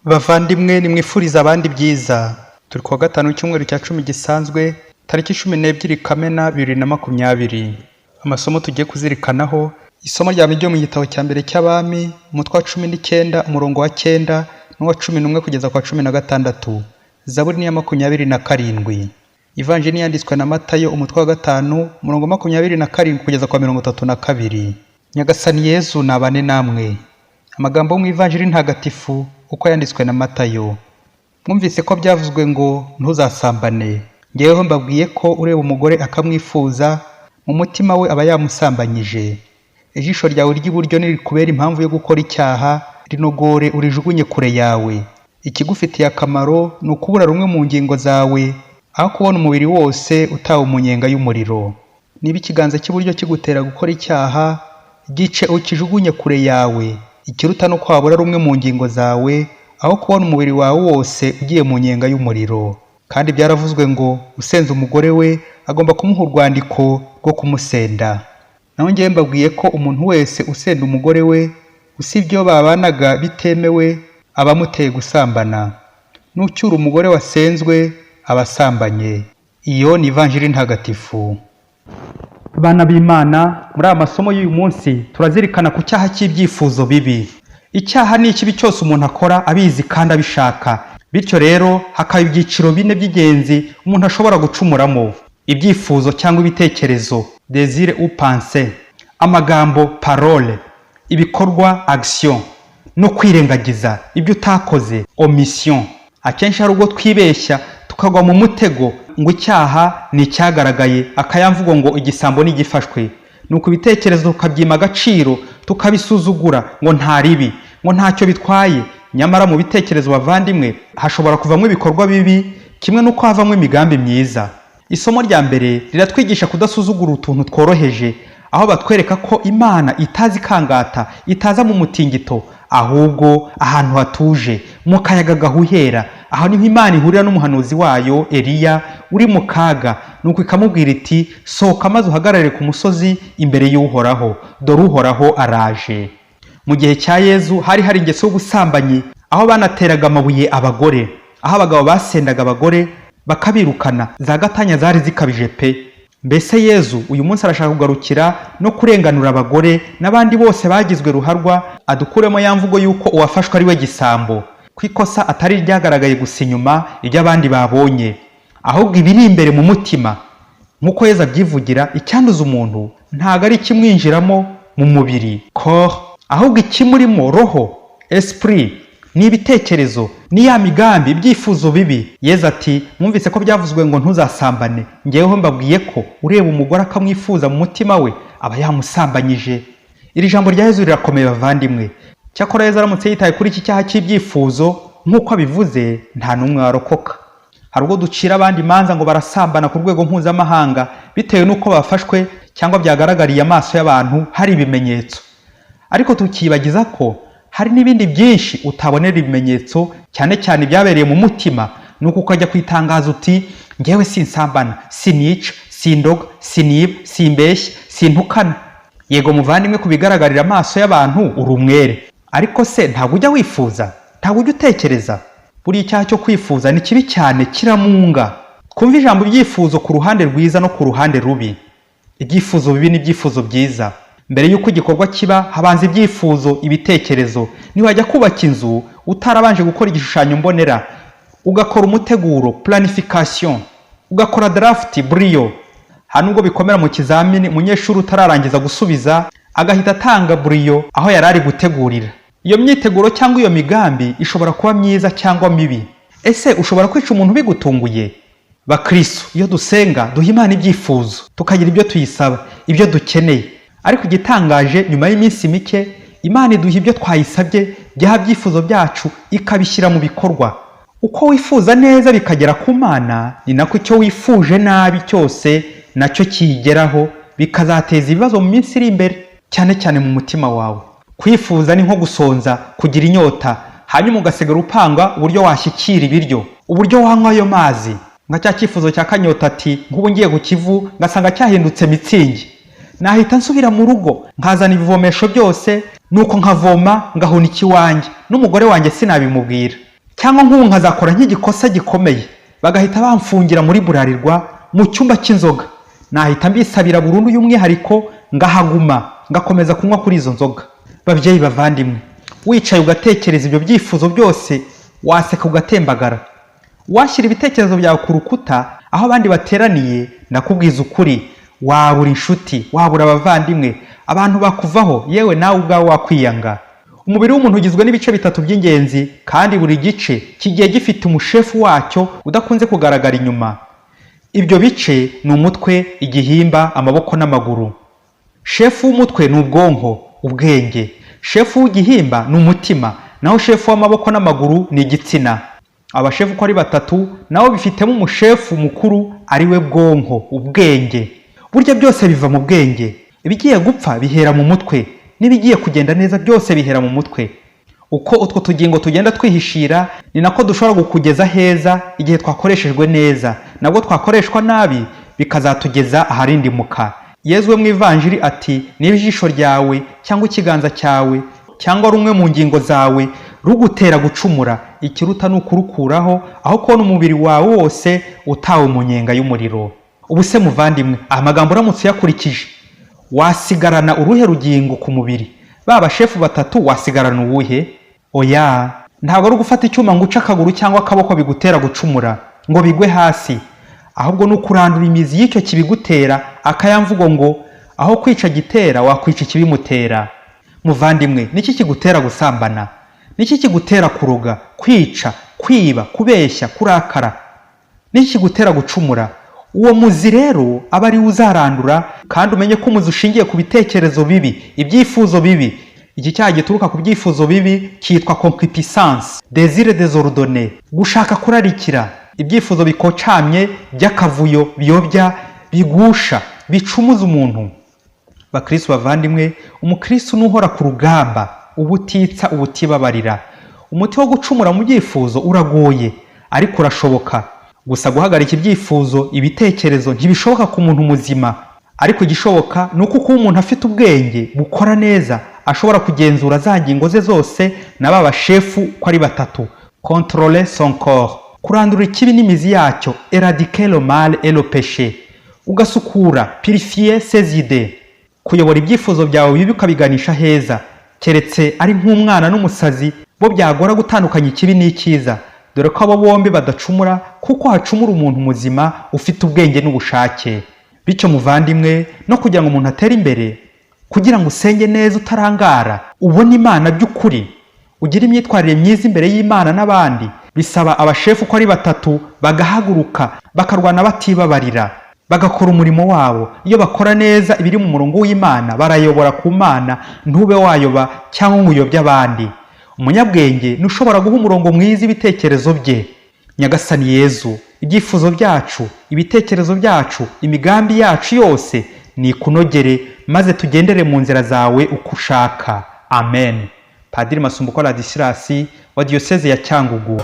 Bavandimwe nimwifuriza abandi byiza. Turi kuwa gatanu w'icyumweru cya 10 gisanzwe tariki 12 Kamena 2020. Amasomo tugiye kuzirikanaho isomo rya ryo mu gitabo cya mbere cy'abami umutwe wa 19 umurongo wa 9 n'uwa 11 kugeza kwa 16. Zaburi ni ya 27. Ivanjili yanditswe na Matayo umutwe wa 5 umurongo 27 kugeza kwa 32. Nyagasani Yezu nabane namwe. Amagambo mu Ivanjili ntagatifu uko yanditswe na Matayo. Mwumvise ko byavuzwe ngo ntuzasambane. Ngeweho mbabwiye ko ureba umugore akamwifuza mu mutima we aba yamusambanyije. Ijisho ryawe ry'iburyo nirikubera impamvu yo gukora icyaha, rinogore urijugunye kure yawe. Ikigufitiye akamaro ni ukubura rumwe mu ngingo zawe, aho kubona umubiri wose utawe umunyenga y'umuriro. Niba ikiganza cy'iburyo kigutera gukora icyaha, gice ukijugunye kure yawe. Ikiruta no kwabura rumwe mu ngingo zawe, aho kubona umubiri wawe wose ugiye mu nyenga y'umuriro. Kandi byaravuzwe ngo usenze umugore we agomba kumuha urwandiko rwo kumusenda. Naho ngewe mbabwiye ko umuntu wese usenda umugore we, usibye babanaga bitemewe, abamuteye gusambana. Nucyura umugore wasenzwe abasambanye. Iyo ni Ivanjili ntagatifu. Bana b'Imana, muri amasomo y'uyu munsi turazirikana ku cyaha cy'ibyifuzo bibi. Icyaha ni ikibi cyose umuntu akora abizi kandi abishaka. Bityo rero hakaba ibyiciro bine by'ingenzi umuntu ashobora gucumuramo: ibyifuzo cyangwa ibitekerezo, désir ou pensée, amagambo parole, ibikorwa action, no kwirengagiza ibyo utakoze omission. Akenshi hari ubwo twibeshya tukagwa mu mutego ngo icyaha ni cyagaragaye, akayamvugo ngo igisambo ni gifashwe. Nuko ibitekerezo tukabyima agaciro, tukabisuzugura ngo nta ribi, ngo ntacyo bitwaye. Nyamara mu bitekerezo bavandimwe hashobora kuvamo ibikorwa bibi, kimwe nuko havamo imigambi myiza. Isomo rya mbere riratwigisha kudasuzugura utuntu tworoheje, aho batwereka ko Imana itazi kangata, itaza mu mutingito, ahubwo ahantu hatuje mu kayaga gahuhera. Aho niho Imana ihurira n'umuhanuzi wayo Eliya uri mu kaga, nuko ikamubwira iti sohoka maze uhagarare ku musozi imbere y'Uhoraho, dore Uhoraho araje. Mu gihe cya Yezu hari ingeso y'ubusambanyi, aho banateraga amabuye abagore, aho abagabo basendaga abagore bakabirukana. Za gatanya zari zikabije pe. Mbese Yezu uyu munsi arashaka kugarukira no kurenganura abagore n'abandi bose bagizwe ruharwa, adukuremo ya mvugo yuko uwafashwe ari we gisambo, kwikosa atari ryagaragaye gusa inyuma ibyo abandi babonye, ahubwo ibiri imbere mu mutima. Nkuko Yezu abyivugira, icyanduza umuntu ntago ari kimwinjiramo mu mubiri corps, ahubwo ikimurimo roho esprit, ni ibitekerezo, ni ya migambi, ibyifuzo bibi. Yezu ati mwumvise ko byavuzwe ngo ntuzasambane. Ngeweho mbabwiye ko ureba umugore akamwifuza mu mutima we aba yamusambanyije. Iri jambo rya Yezu rirakomeye bavandimwe. Cyakora Yezu aramutse yitaye kuri iki cyaha cy'ibyifuzo nk'uko abivuze, nta n'umwe warokoka. Hari ubwo ducira abandi imanza ngo barasambana ku rwego mpuzamahanga bitewe n'uko bafashwe cyangwa byagaragariye amaso y'abantu hari ibimenyetso, ariko tukibagiza ko hari n'ibindi byinshi utabonera ibimenyetso, cyane cyane ibyabereye mu mutima. Nuko ukajya kwitangaza uti ngewe sinsambana, sinica, sindoga, siniba, simbeshya, sintukana. Yego muvandimwe, kubigaragarira amaso y'abantu uri umwere, ariko se ntabwo ujya wifuza, ntabwo ujya utekereza. Buri icyaha cyo kwifuza ni kibi cyane, kiramunga. Kumva ijambo ibyifuzo ku ruhande rwiza no ku ruhande rubi. Ibyifuzo bibi n'ibyifuzo byiza. Mbere y'uko igikorwa kiba habanza ibyifuzo, ibitekerezo. Niwajya kubaka inzu utarabanje gukora igishushanyo mbonera, ugakora umuteguro planification, ugakora draft brio, hanubwo bikomera mu kizamini umunyeshuri utararangiza gusubiza agahita atanga brio aho yarari gutegurira. Iyo myiteguro cyangwa iyo migambi ishobora kuba myiza cyangwa mibi. Ese ushobora kwica umuntu bigutunguye? Bakristo, iyo dusenga duha Imana ibyifuzo, tukagira ibyo tuyisaba, ibyo dukeneye. Ariko igitangaje, nyuma y'iminsi mike Imana iduha ibyo twayisabye, byaha byifuzo byacu ikabishyira mu bikorwa. Uko wifuza neza bikagera ku Mana, ni nako icyo wifuje nabi cyose nacyo kiyigeraho, bikazateza ibibazo mu minsi iri imbere, cyane cyane mu mutima wawe. Kwifuza ni nko gusonza, kugira inyota, hanyuma ugasigara upanga uburyo washyikira ibiryo, uburyo wanywa ayo mazi. Nka cya cyifuzo cya Kanyota ati nk'ubu ngiye ku Kivu ngasanga cyahindutse mitsingi, nahita nsubira mu rugo nkazana ibivomesho byose, nuko nkavoma ngahunika iwanjye, n'umugore wanjye sinabimubwira. cyangwa nk'ubu nkazakora nk'igikosa gikomeye bagahita bamfungira muri burarirwa mu cyumba cy'inzoga, nahita mbisabira burundu y'umwihariko ngahaguma ngakomeza kunywa kuri izo nzoga. Babyeyi bavandimwe, wicaye ugatekereza ibyo byifuzo byose waseka ugatembagara. Washyira ibitekerezo byawe ku rukuta aho abandi bateraniye, ndakubwiza ukuri, wabura inshuti, wabura abavandimwe, abantu bakuvaho, yewe nawe ubwawe wakwiyanga. Umubiri w'umuntu ugizwe n'ibice bitatu by'ingenzi, kandi buri gice kigiye gifite umushefu wacyo udakunze kugaragara inyuma. Ibyo bice ni umutwe, igihimba, amaboko n'amaguru. Shefu w'umutwe ni ubwonko, ubwenge. Shefu w'igihimba ni umutima, naho shefu w'amaboko n'amaguru ni igitsina. Abashefu uko ari batatu nabo bifitemo umushefu mukuru ari we bwonko, ubwenge. Burya byose biva mu bwenge. Ibigiye gupfa bihera mu mutwe, n'ibigiye kugenda neza byose bihera mu mutwe. Uko utwo tugingo tugenda twihishira ni nako dushobora kukugeza heza igihe twakoreshejwe neza, nabwo twakoreshwa nabi bikazatugeza aharindimuka. Yezu we mu ivanjiri ati, niba ijisho ryawe cyangwa ikiganza cyawe cyangwa rumwe mu ngingo zawe rugutera gucumura, ikiruta ni ukurukuraho aho kubona umubiri wawe wose utawe mu nyenga y'umuriro. Ubu se muvandimwe, amagambo uramutse uyakurikije wasigarana uruhe rugingo ku mubiri? Baba shefu batatu wasigarana uwuhe? Oya, ntabwo ari ugufata icyuma ngo uce akaguru cyangwa akaboko bigutera gucumura ngo bigwe hasi, ahubwo ni ukurandura imizi y'icyo kibigutera, akayamvugo ngo aho kwica gitera wakwica ikibimutera. Muvandimwe, niki kigutera gusambana? Niki kigutera kuroga, kwica, kwiba, kubeshya, kurakara? Niki kigutera gucumura? Uwo muzi rero aba ari uzarandura, kandi umenye ko umuzi ushingiye ku bitekerezo bibi, ibyifuzo bibi. Iki cyaha gituruka ku byifuzo bibi cyitwa concupiscence, désir désordonné, gushaka kurarikira, ibyifuzo bikocamye by'akavuyo, biyobya, bigusha, bicumuza umuntu. Bakristo bavandimwe, umukristo nuhora ku rugamba, ubutitsa ubutibabarira. Umuti wo gucumura mu byifuzo uragoye, ariko urashoboka. Gusa guhagarika ibyifuzo, ibitekerezo ntibishoboka ku muntu muzima, ariko igishoboka ni uko kuba umuntu afite ubwenge bukora neza ashobora kugenzura za ngingo ze zose na baba shefu ko ari batatu. Contrôler son corps, kurandura ikibi n'imizi yacyo, éradiquer le mal et le péché, ugasukura, purifier ses idées, kuyobora ibyifuzo byawe bibi ukabiganisha heza. Keretse ari nk'umwana n'umusazi, bo byagora gutandukanya ikibi n'icyiza, dore ko abo bombi badacumura, kuko hacumura umuntu muzima ufite ubwenge n'ubushake. Bityo muvandimwe, no kugira ngo umuntu atere imbere, kugira ngo usenge neza utarangara, ubone Imana by'ukuri, ugira imyitwarire myiza imbere y'Imana n'abandi, bisaba abashefu ko ari batatu bagahaguruka bakarwana batibabarira, bagakora umurimo wabo. Iyo bakora neza ibiri mu murongo w'Imana, barayobora ku Mana, ntube wayoba cyangwa ngo uyobye abandi. Umunyabwenge nushobora guha umurongo mwiza ibitekerezo bye. Nyagasani Yezu, ibyifuzo byacu, ibitekerezo byacu, imigambi yacu yose ni kunogere, maze tugendere mu nzira zawe uko ushaka. Amen. Padiri Masumbuko Ladislas wa Diocese ya Cyangugu.